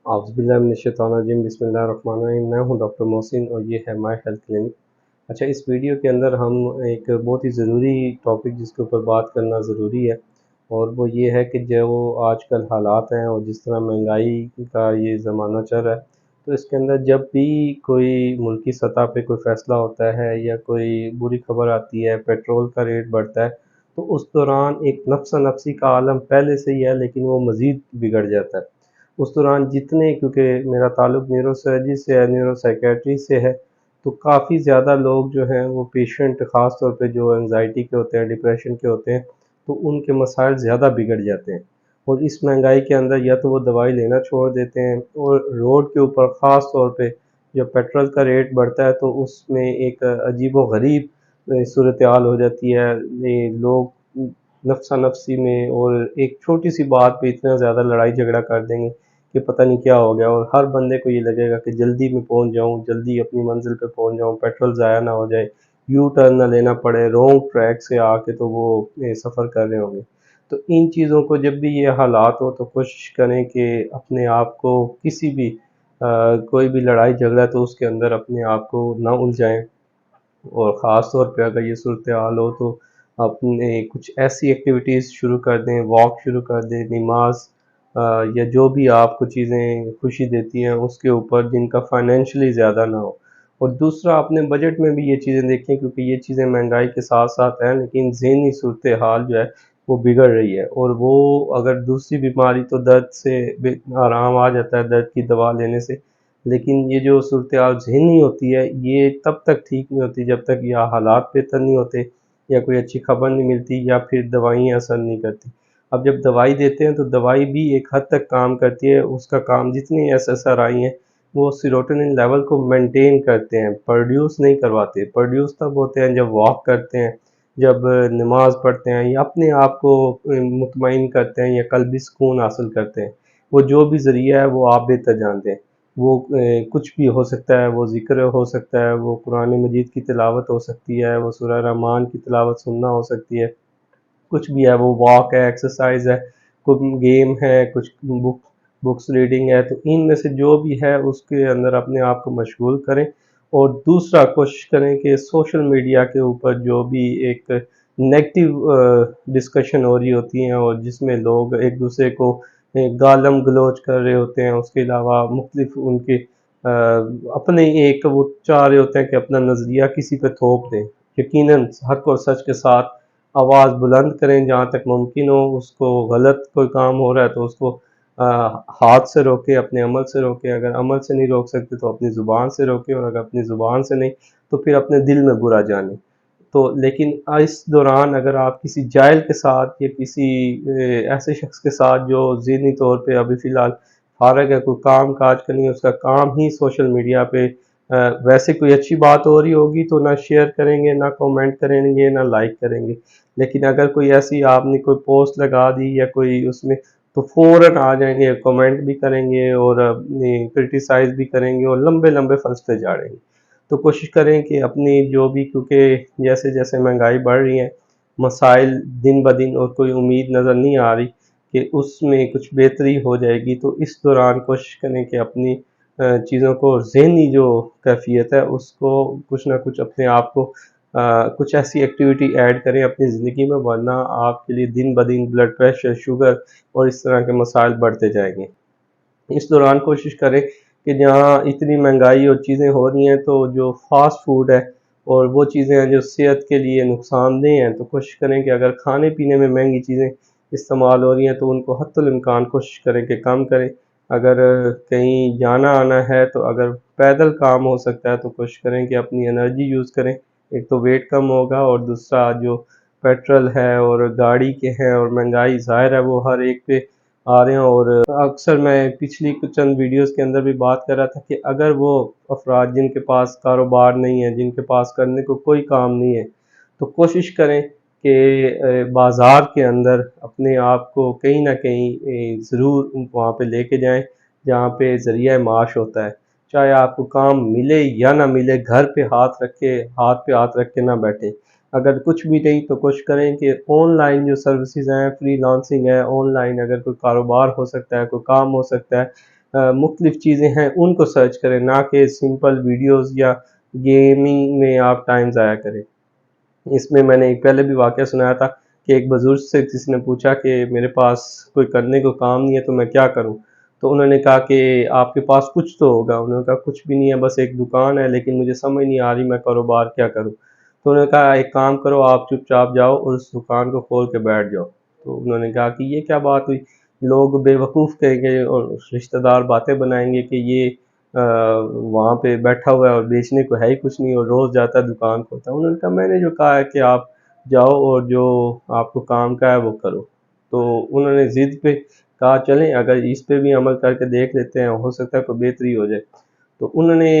औज़ुबिल्लाहि बिस्मिल्लाहिर्रहमानिर्रहीम। मैं हूं डॉक्टर मोहसिन और ये है माय हेल्थ क्लिनिक। अच्छा, इस वीडियो के अंदर हम एक बहुत ही ज़रूरी टॉपिक जिसके ऊपर बात करना ज़रूरी है, और वो ये है कि जो आजकल हालात हैं और जिस तरह महंगाई का ये ज़माना चल रहा है, तो इसके अंदर जब भी कोई मुल्की सतह पे कोई फ़ैसला होता है या कोई बुरी खबर आती है, पेट्रोल का रेट बढ़ता है, तो उस दौरान एक नफ्सा नफसी का आलम पहले से ही है, लेकिन वो मज़ीद बिगड़ जाता है। उस दौरान जितने, क्योंकि मेरा ताल्लुक़ न्यूरोसर्जरी से है, न्यूरोसाइकियाट्री से है, तो काफ़ी ज़्यादा लोग जो हैं वो पेशेंट, ख़ास तौर पे जो एंग्ज़ायटी के होते हैं, डिप्रेशन के होते हैं, तो उनके मसाइल ज़्यादा बिगड़ जाते हैं। और इस महंगाई के अंदर या तो वो दवाई लेना छोड़ देते हैं, और रोड के ऊपर ख़ास तौर पे जब पेट्रोल का रेट बढ़ता है तो उसमें एक अजीबो-गरीब सूरत-ए-हाल हो जाती है। ये लोग नफ़्सा नफ़सी में और एक छोटी-सी बात पे इतना ज़्यादा लड़ाई झगड़ा कर देंगे कि पता नहीं क्या हो गया, और हर बंदे को ये लगेगा कि जल्दी मैं पहुंच जाऊं, जल्दी अपनी मंजिल पे पहुंच जाऊं, पेट्रोल ज़ाया ना हो जाए, यू टर्न ना लेना पड़े, रॉन्ग ट्रैक से आके तो वो सफ़र कर रहे होंगे। तो इन चीज़ों को जब भी ये हालात हो तो कोशिश करें कि अपने आप को किसी भी कोई भी लड़ाई झगड़ा तो उसके अंदर अपने आप को ना उलझाएं। और ख़ास तौर पे अगर ये सूरत हाल हो तो अपने कुछ ऐसी एक्टिविटीज़ शुरू कर दें, वॉक शुरू कर दें, नमाज या जो भी आपको चीज़ें खुशी देती हैं उसके ऊपर, जिनका फाइनेंशियली ज़्यादा ना हो। और दूसरा, अपने बजट में भी ये चीज़ें देखें, क्योंकि ये चीज़ें महंगाई के साथ साथ हैं, लेकिन ज़हनी सूरत हाल जो है वो बिगड़ रही है। और वो अगर दूसरी बीमारी तो दर्द से आराम आ जाता है, दर्द की दवा लेने से, लेकिन ये जो सूरत-ए-हाल ज़हनी होती है, ये तब तक ठीक नहीं होती जब तक या हालात बेहतर नहीं होते, या कोई अच्छी खबर नहीं मिलती, या फिर दवाइयाँ असर नहीं करती। अब जब दवाई देते हैं तो दवाई भी एक हद तक काम करती है, उसका काम जितनी एसएसआरआई हैं, वो सेरोटोनिन लेवल को मेंटेन करते हैं, प्रोड्यूस नहीं करवाते। प्रोड्यूस तब होते हैं जब वॉक करते हैं, जब नमाज़ पढ़ते हैं, या अपने आप को मुतमईन करते हैं, या क़ल्बी सुकून हासिल करते हैं। वो जो भी ज़रिया है वो आप बेहतर जानते हैं। वो कुछ भी हो सकता है, वो ज़िक्र हो सकता है, वो कुरान मजीद की तिलावत हो सकती है, वो सूरह रहमान की तिलावत सुनना हो सकती है, कुछ भी है, वो वॉक है, एक्सरसाइज़ है, कुछ गेम है, कुछ बुक्स रीडिंग है। तो इनमें से जो भी है उसके अंदर अपने आप को मशगूल करें। और दूसरा, कोशिश करें कि सोशल मीडिया के ऊपर जो भी एक नेगेटिव डिस्कशन हो रही होती हैं और जिसमें लोग एक दूसरे को गालम गलोच कर रहे होते हैं, उसके अलावा मुख्तलिफ उनके अपने एक वो चाह रहे होते हैं कि अपना नज़रिया किसी पे थोप दें। यकीनन हक़ और सच के साथ आवाज़ बुलंद करें जहाँ तक मुमकिन हो। उसको गलत कोई काम हो रहा है तो उसको अ, हाथ से रोकें, अपने अमल से रोकें। अगर अमल से नहीं रोक सकते तो अपनी ज़ुबान से रोकें, और अगर अपनी ज़ुबान से नहीं तो फिर अपने दिल में बुरा जानें। तो लेकिन इस दौरान अगर आप किसी जाहिल के साथ या किसी ऐसे शख्स के साथ जो ज़हनी तौर पे अभी फ़िलहाल फ़ारिग है, कोई काम काज का नहीं है, उसका काम ही सोशल मीडिया पे वैसे कोई अच्छी बात हो रही होगी तो ना शेयर करेंगे, ना कमेंट करेंगे, ना लाइक करेंगे। लेकिन अगर कोई ऐसी आपने कोई पोस्ट लगा दी या कोई उसमें, तो फ़ौरन आ जाएँगे, कमेंट भी करेंगे और क्रिटिसाइज़ भी करेंगे और लंबे-लंबे फ़लसफ़े झाड़ेंगे। तो कोशिश करें कि अपनी जो भी, क्योंकि जैसे-जैसे महंगाई बढ़ रही है, मसाइल दिन-ब-दिन, और कोई उम्मीद नज़र नहीं आ रही कि उसमें कुछ बेहतरी हो जाएगी। तो इस दौरान कोशिश करें कि अपनी चीज़ों को, ज़हनी जो कैफ़ियत है उसको कुछ न कुछ अपने आप को कुछ ऐसी एक्टिविटी ऐड करें अपनी ज़िंदगी में, वरना आपके लिए दिन-ब-दिन ब्लड प्रेशर, शुगर और इस तरह के मसाइल बढ़ते जाएँगे। इस दौरान कोशिश करें कि जहाँ इतनी महंगाई और चीज़ें हो रही हैं, तो जो फ़ास्ट फ़ूड है और वो चीज़ें हैं जो सेहत के लिए नुकसानदेह हैं, तो कोशिश करें कि अगर खाने-पीने में महंगी चीज़ें इस्तेमाल हो रही हैं तो उनको हद्दुल इम्कान कोशिश करें कि कम करें। अगर कहीं जाना-आना है तो अगर पैदल काम हो सकता है तो कोशिश करें कि अपनी एनर्जी यूज़ करें। एक तो वेट कम होगा, और दूसरा जो पेट्रोल है और गाड़ी के हैं और महंगाई ज़ाहिर है वो हर एक पे आ रहे हैं। और अक्सर मैं पिछली कुछ चंद वीडियोज़ के अंदर भी बात कर रहा था कि अगर वो अफ़राद जिनके पास कारोबार नहीं है, जिनके पास करने को कोई काम नहीं है, तो कोशिश करें कि बाज़ार के अंदर अपने आप को कहीं न कहीं ज़रूर वहाँ पे लेके जाएँ, जहाँ पे ज़रिया माश होता है। चाहे आपको काम मिले या ना मिले, घर पे हाथ पे हाथ रख के ना बैठें। अगर कुछ भी नहीं तो कोशिश करें कि ऑनलाइन जो सर्विसेज़ हैं, फ्रीलांसिंग है, ऑनलाइन अगर कोई कारोबार हो सकता है, कोई काम हो सकता है, مختلف چیزیں ہیں ان کو سرچ کریں، نہ کہ سمپل ویڈیوز یا گیمنگ میں آپ ٹائم ضائع کریں۔ اس میں نے ایک پہلے بھی واقعہ سنایا تھا کہ ایک بزرگ سے کسی نے پوچھا کہ میرے پاس کوئی کرنے کو کام نہیں ہے تو میں کیا کروں، تو انہوں نے کہا کہ آپ کے پاس کچھ تو ہوگا۔ انہوں نے کہا کچھ بھی نہیں ہے، بس ایک دکان ہے، لیکن مجھے سمجھ نہیں آ رہی میں کاروبار کیا کروں۔ تو انہوں نے کہا ایک کام کرو، آپ چپ چاپ جاؤ اور اس دکان کو کھول کے بیٹھ جاؤ۔ تو انہوں نے کہا کہ یہ کیا بات ہوئی، لوگ بے وقوف کہیں گے اور رشتہ دار باتیں بنائیں گے کہ یہ وہاں پہ بیٹھا ہوا ہے اور بیچنے کو ہے ہی کچھ نہیں اور روز جاتا ہے دکان کھولتا ہے۔ انہوں نے کہا میں نے جو کہا ہے کہ آپ جاؤ اور جو آپ کو کام کا ہے وہ کرو۔ تو انہوں نے ضد پہ کہا چلیں اگر اس پہ بھی عمل کر کے دیکھ لیتے ہیں، ہو سکتا ہے کوئی بہتری ہو جائے۔ تو انہوں نے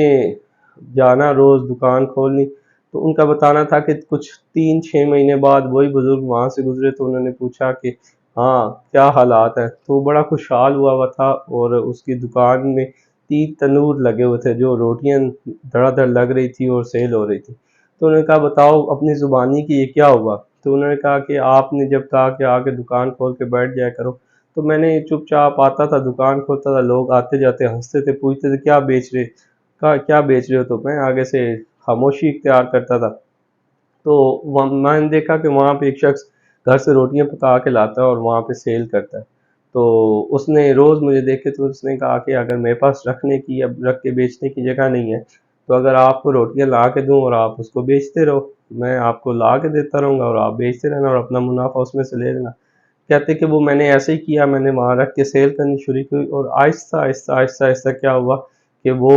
جانا، روز دکان کھولنی۔ تو ان کا بتانا تھا کہ کچھ 3-6 مہینے بعد وہی بزرگ وہاں سے گزرے تو انہوں نے پوچھا کہ ہاں کیا حالات ہیں، تو بڑا خوشحال ہوا تھا اور اس کی دکان میں 3 تنور لگے ہوئے تھے جو روٹیاں دھڑا دھڑ لگ رہی تھی اور سیل ہو رہی تھی۔ تو انہوں نے کہا بتاؤ اپنی زبانی کہ یہ کیا ہوا؟ تو انہوں نے کہا کہ آپ نے جب کہا کہ آ کے دکان کھول کے بیٹھ جایا کرو تو میں نے چپ چاپ آتا تھا، دکان کھولتا تھا، لوگ آتے جاتے ہنستے تھے، پوچھتے تھے کیا بیچ رہے، کیا بیچ رہے ہو، تو میں آگے سے خاموشی اختیار کرتا تھا۔ تو میں نے دیکھا کہ وہاں پہ ایک شخص گھر سے روٹیاں پکا کے لاتا ہے اور وہاں پہ سیل کرتا ہے۔ تو اس نے روز مجھے دیکھے تو اس نے کہا کہ اگر میرے پاس رکھنے کی یا رکھ کے بیچنے کی جگہ نہیں ہے تو اگر آپ کو روٹیاں لا کے دوں اور آپ اس کو بیچتے رہو، میں آپ کو لا کے دیتا رہوں گا اور آپ بیچتے رہنا اور اپنا منافع اس میں سے لے لینا۔ کہتے کہ وہ میں نے ایسے ہی کیا، میں نے وہاں رکھ کے سیل کرنی شروع کی اور آہستہ آہستہ آہستہ آہستہ کیا ہوا کہ وہ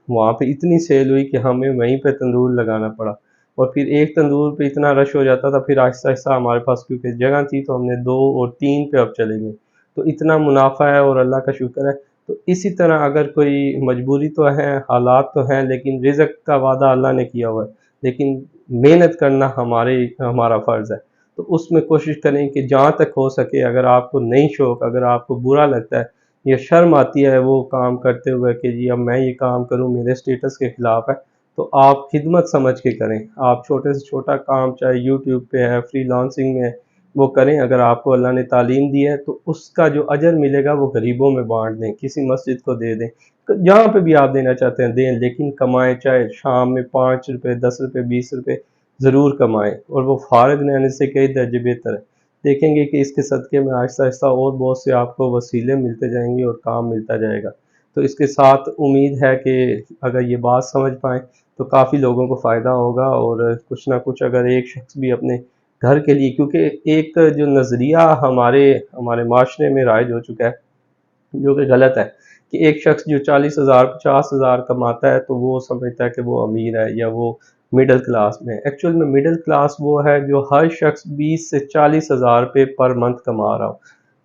وہاں پہ اتنی سیل ہوئی کہ ہمیں وہیں پہ تندور لگانا پڑا، اور پھر ایک تندور پہ اتنا رش ہو جاتا تھا، پھر آہستہ آہستہ ہمارے پاس کیونکہ جگہ تھی تو ہم نے 2 اور 3 پہ اب چلیں گے، تو اتنا منافع ہے اور اللہ کا شکر ہے۔ تو اسی طرح اگر کوئی مجبوری تو ہے، حالات تو ہیں، لیکن رزق کا وعدہ اللہ نے کیا ہوا ہے، لیکن محنت کرنا ہمارا فرض ہے۔ تو اس میں کوشش کریں کہ جہاں تک ہو سکے، اگر آپ کو نہیں شوق، اگر آپ کو برا لگتا ہے یا شرم آتی ہے وہ کام کرتے ہوئے کہ جی اب میں یہ کام کروں میرے سٹیٹس کے خلاف ہے، تو آپ خدمت سمجھ کے کریں۔ آپ چھوٹے سے چھوٹا کام چاہے یوٹیوب پہ ہے، فری لانسنگ میں ہے، وہ کریں۔ اگر آپ کو اللہ نے تعلیم دی ہے تو اس کا جو اجر ملے گا وہ غریبوں میں بانٹ دیں، کسی مسجد کو دے دیں، جہاں پہ بھی آپ دینا چاہتے ہیں دیں، لیکن کمائیں، چاہے شام میں 5 روپے 10 روپے 20 روپے ضرور کمائیں، اور وہ فارغ رہنے سے کئی درجے بہتر ہے۔ دیکھیں گے کہ اس کے صدقے میں آہستہ آہستہ اور بہت سے آپ کو وسیلے ملتے جائیں گے اور کام ملتا جائے گا۔ تو اس کے ساتھ امید ہے کہ اگر یہ بات سمجھ پائیں تو کافی لوگوں کو فائدہ ہوگا، اور کچھ نہ کچھ اگر ایک شخص بھی اپنے گھر کے لیے، کیونکہ ایک جو نظریہ ہمارے معاشرے میں رائج ہو چکا ہے جو کہ غلط ہے کہ ایک شخص جو 40,000 50,000 کماتا ہے تو وہ سمجھتا ہے کہ وہ امیر ہے یا وہ مڈل کلاس میں ہے۔ ایکچوئل میں مڈل کلاس وہ ہے جو ہر شخص 20 سے 40,000 روپے پر منتھ کما رہا ہو۔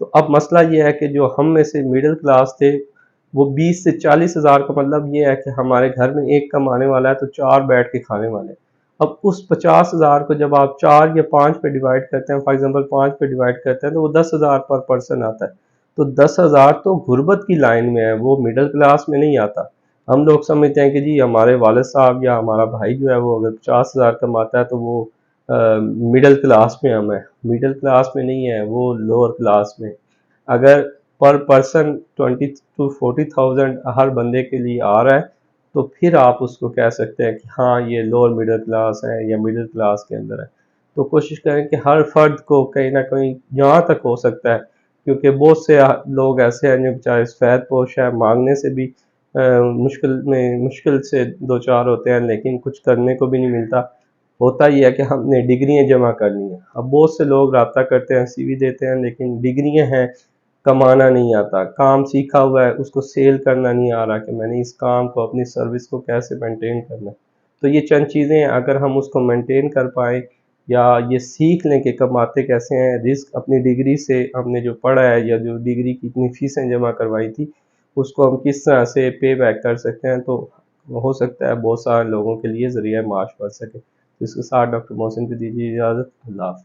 تو اب مسئلہ یہ ہے کہ جو ہم میں سے مڈل کلاس تھے وہ 20 سے 40,000 کا مطلب یہ ہے کہ ہمارے گھر میں ایک کمانے والا ہے تو 4 بیٹھ کے کھانے والے ہیں۔ اب اس 50,000 کو جب آپ 4 یا 5 پہ ڈیوائڈ کرتے ہیں، فار ایگزامپل 5 پہ ڈیوائڈ کرتے ہیں تو وہ 10,000 پر پرسن آتا ہے۔ تو 10,000 تو غربت کی لائن میں ہے، وہ مڈل کلاس میں نہیں آتا۔ ہم لوگ سمجھتے ہیں کہ جی ہمارے والد صاحب یا ہمارا بھائی جو ہے وہ اگر 50,000 کماتا ہے تو وہ مڈل کلاس میں ہم ہے، مڈل کلاس میں نہیں ہے، وہ لوور کلاس میں۔ اگر پر پرسن 20 to 40,000 ہر بندے کے لیے آ رہا ہے تو پھر آپ اس کو کہہ سکتے ہیں کہ ہاں یہ لوور مڈل کلاس ہے یا مڈل کلاس کے اندر ہے۔ تو کوشش کریں کہ ہر فرد کو کہیں نہ کہیں جہاں تک ہو سکتا ہے، کیونکہ بہت سے لوگ ایسے ہیں جو بیچارے سفید پوش ہیں، مانگنے سے بھی مشکل سے دو چار ہوتے ہیں، لیکن کچھ کرنے کو بھی نہیں ملتا۔ ہوتا ہی ہے کہ ہم نے ڈگریاں جمع کرنی ہیں۔ اب بہت سے لوگ رابطہ کرتے ہیں، سی وی دیتے ہیں، لیکن ڈگریاں ہیں، کمانا نہیں آتا، کام سیکھا ہوا ہے اس کو سیل کرنا نہیں آ رہا کہ میں نے اس کام کو، اپنی سروس کو کیسے مینٹین کرنا ہے۔ تو یہ چند چیزیں اگر ہم اس کو مینٹین کر پائیں یا یہ سیکھ لیں کہ کماتے کیسے ہیں، رزق اپنی ڈگری سے ہم نے جو پڑھا ہے یا جو ڈگری کی اتنی فیسیں جمع کروائی تھی اس کو ہم کس طرح سے پے بیک کر سکتے ہیں، تو ہو سکتا ہے بہت سارے لوگوں کے لیے ذریعہ معاش بن سکے۔ اس کے ساتھ ڈاکٹر محسن کو دیجیے اجازت۔ اللہ حافظ۔